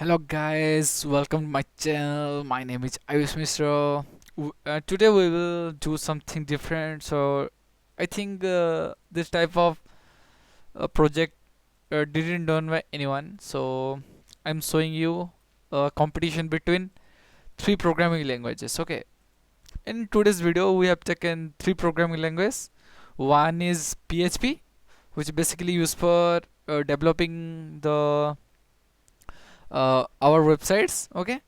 Hello guys, welcome to my channel. My name is Ayush Mishra. Today we will do something different. So I think this type of project didn't done by anyone. So I'm showing you a competition between three programming languages. Okay. In today's video, we have taken three programming languages. One is PHP, which is basically used for developing the our websites. Okay,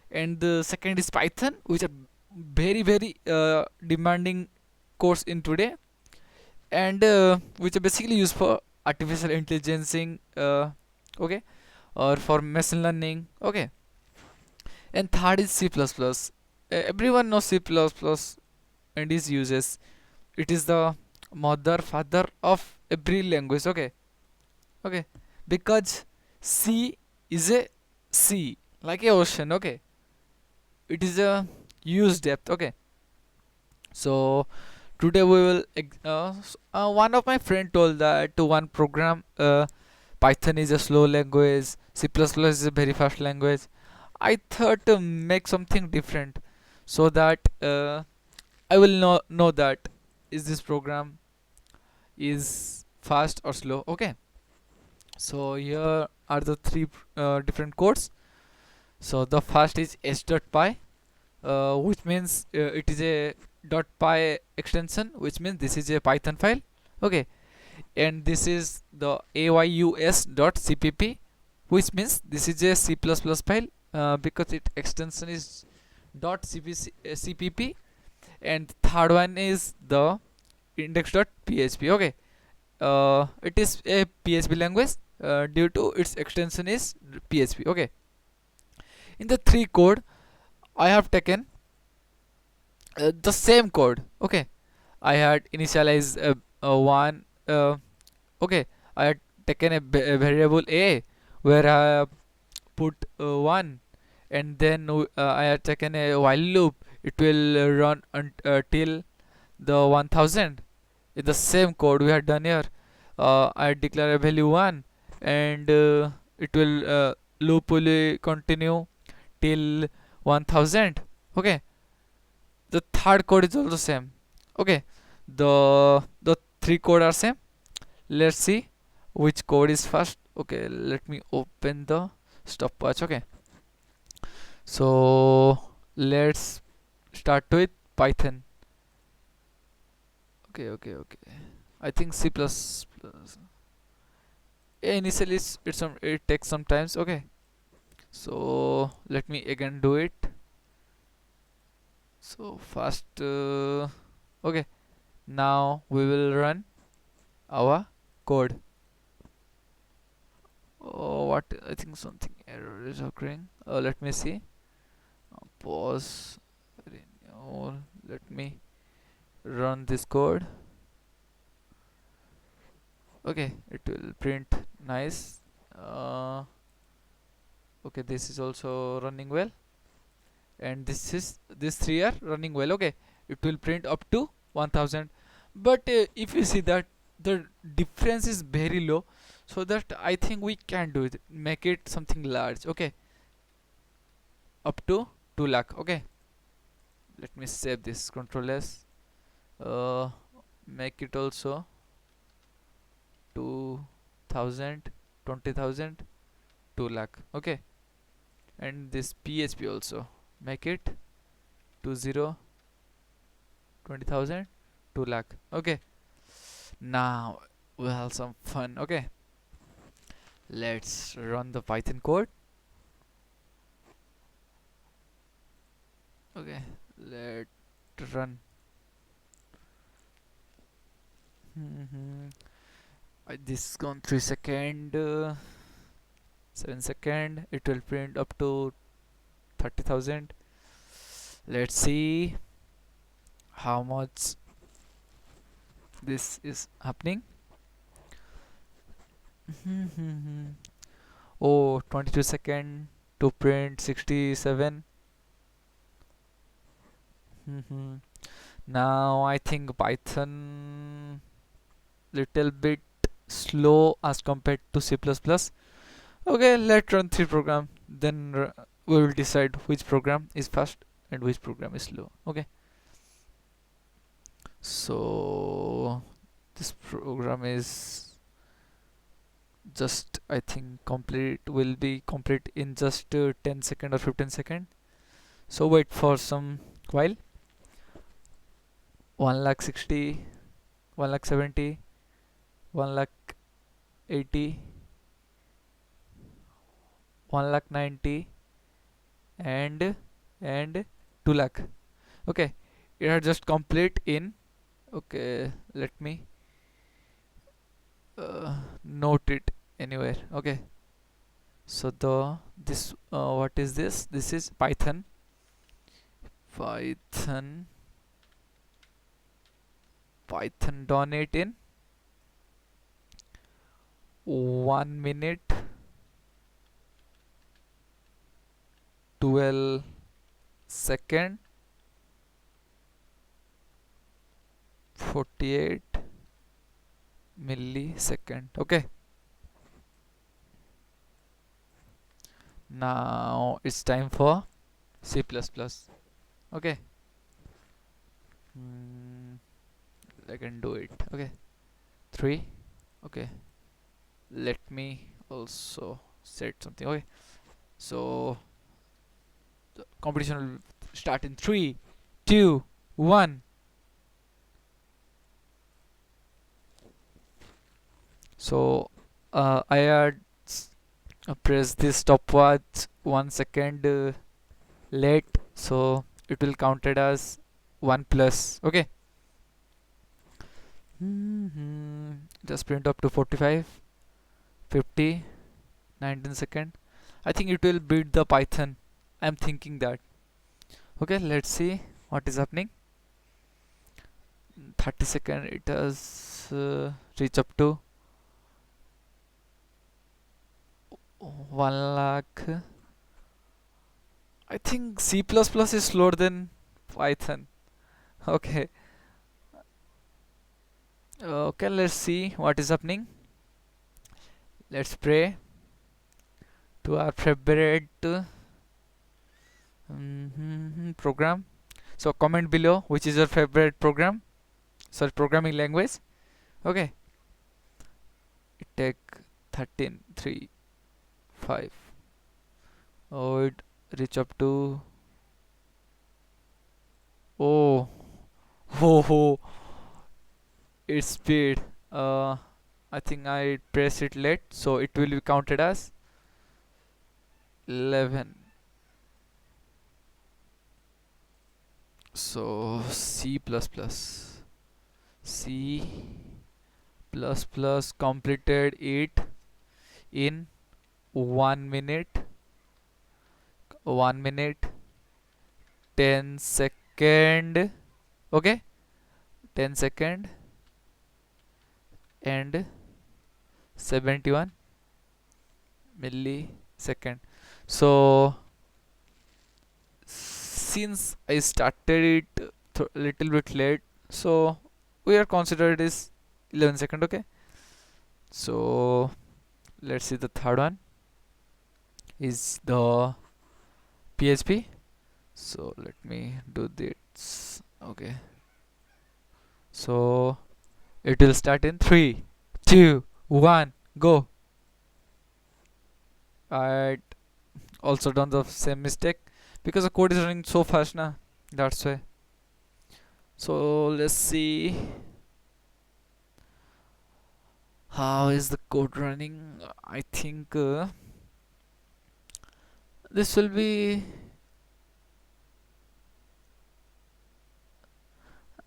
and the second is Python, which are very demanding course in today, and which are basically used for artificial intelligence, okay, or for machine learning. Okay, and third is C++. Everyone knows C++ and its uses. It is the mother father of every language. Okay, okay, because C is a sea like a ocean. Okay, it is a huge depth. Okay, so today we will one of my friend told that to one program Python is a slow language, C++ is a very fast language. I thought to make something different so that I will know that is this program is fast or slow. Okay, so here are the three different codes. So the first is h.py, which means it is a .py extension, which means this is a Python file. Okay, and this is the ayus.cpp, which means this is a C++ file, because its extension is .cpp. And third one is the index.php. Okay, it is a PHP language due to its extension is PHP. Okay, in the three code I have taken the same code. Okay, I had initialized one. Okay, I had taken a variable a where I put 1, and then I had taken a while loop. It will run till the 1000. In the same code we had done here, I declare a value 1, and it will loop will continue till 1000. Okay, the third code is also same. Okay, the three code are same. Let's see which code is first. Okay, let me open the stopwatch. Okay, so let's start with Python. Okay, I think C++. Yeah, initially it takes some times. Okay, so let me again do it. So fast. Okay, now we will run our code. Oh, what? I think something error is occurring. Let me see. Pause. Renew. Let me run this code. Okay, it will print nice. Okay, this is also running well, and this three are running well. Okay, it will print up to 1000. But if you see that the difference is very low, so that I think we can do it, make it something large. Okay, up to 2 lakh. Okay, let me save this, control S, uh, make it also 2000, 20,000, 2 lakh. Okay, and this PHP also make it 20, 20,000, 2 lakh. Okay, now we'll have some fun. Okay, let's run the Python code. Okay, let run. This gone 3 second, 7 second. It will print up to 30,000. Let's see how much this is happening. Oh, 22 second to print 67. Now I think Python little bit slow as compared to C++. Okay, let's run three program. then we will decide which program is fast and which program is slow. Okay, so this program is just, I think, will be complete in just 10 second or 15 second. So wait for some while. 1 lakh 60, 1 lakh 70, 1 lakh 80, 1 lakh 90, and 2 lakh. Okay, it had just complete in. Okay, let me note it anywhere. Okay, so what is this? This is Python. Python. Python done it in 1 minute 12 second 48 millisecond. Okay, now it's time for C++. Okay, I can do it. Okay, 3. Okay, let me also set something. Okay, so the competition will start in 3, 2, 1. So I had press this stopwatch 1 second late, so it will counted as 1 plus. Okay, just print up to 45, 50, 19 second. I think it will beat the Python. I'm thinking that. Okay, let's see what is happening. 30 second it has reached up to 1 lakh. I think C++ is slower than Python. Okay, okay, let's see what is happening. Let's pray to our favorite program. So comment below which is your favorite program, sorry, programming language. Okay, it take 13, 3, 5. Oh, it reach up to, oh, oh, its speed. I think I press it late, so it will be counted as 11. So C++, completed it in 1 minute, 1 minute 10 second. Okay, 10 second and 71 millisecond. So since I started it little bit late, so we are considered is 11 second. Okay, so let's see, the third one is the PHP. So let me do this. Okay, so it will start in 3, 2, 1, go. I also done the same mistake because the code is running so fast now, that's why. So let's see how is the code running. I think this will be,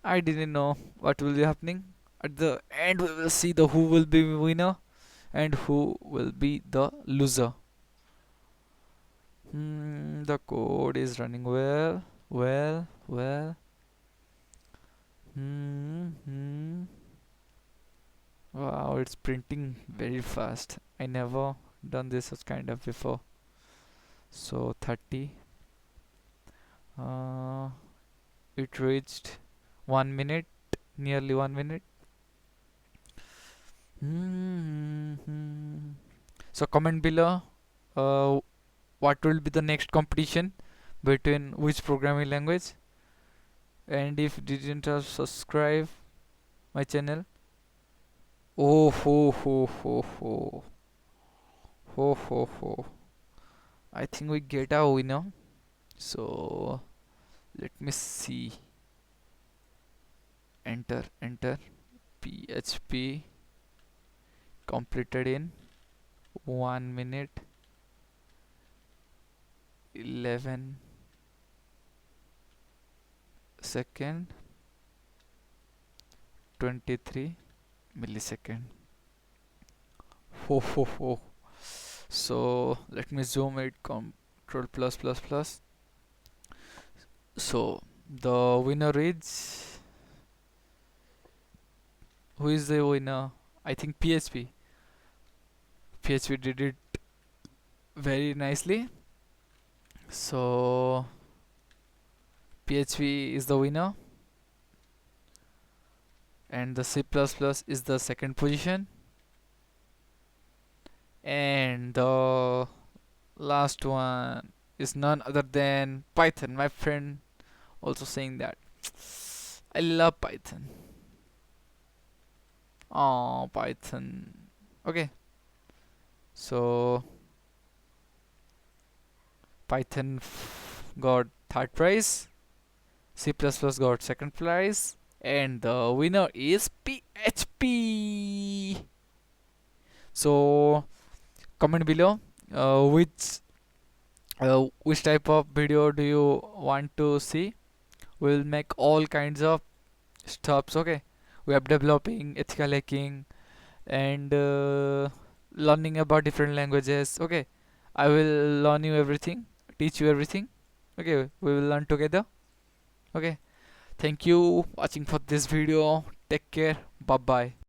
I didn't know what will be happening. At the end we will see the who will be winner and who will be the loser. The code is running well, well. Wow, it's printing very fast. I never done this such kind of before. So 30. It reached 1 minute, nearly 1 minute. So comment below what will be the next competition between which programming language. And if didn't subscribe my channel, oh ho, I think we get a winner. So let me see. Enter PHP completed in 1 minute 11 second 23 millisecond. Ho. So let me zoom it. Control plus. So the winner is, who is the winner? I think PHP did it very nicely. So PHP is the winner, and the C++ is the second position, and the last one is none other than Python. My friend also saying that I love Python. Oh, Python. Okay, so Python got third prize, C++ got second prize, and the winner is PHP. So comment below which type of video do you want to see. We'll make all kinds of stuffs. Okay, web developing, ethical hacking, and learning about different languages. Okay, I will learn you everything, teach you everything. Okay, we will learn together. Okay, thank you watching for this video. Take care. Bye bye.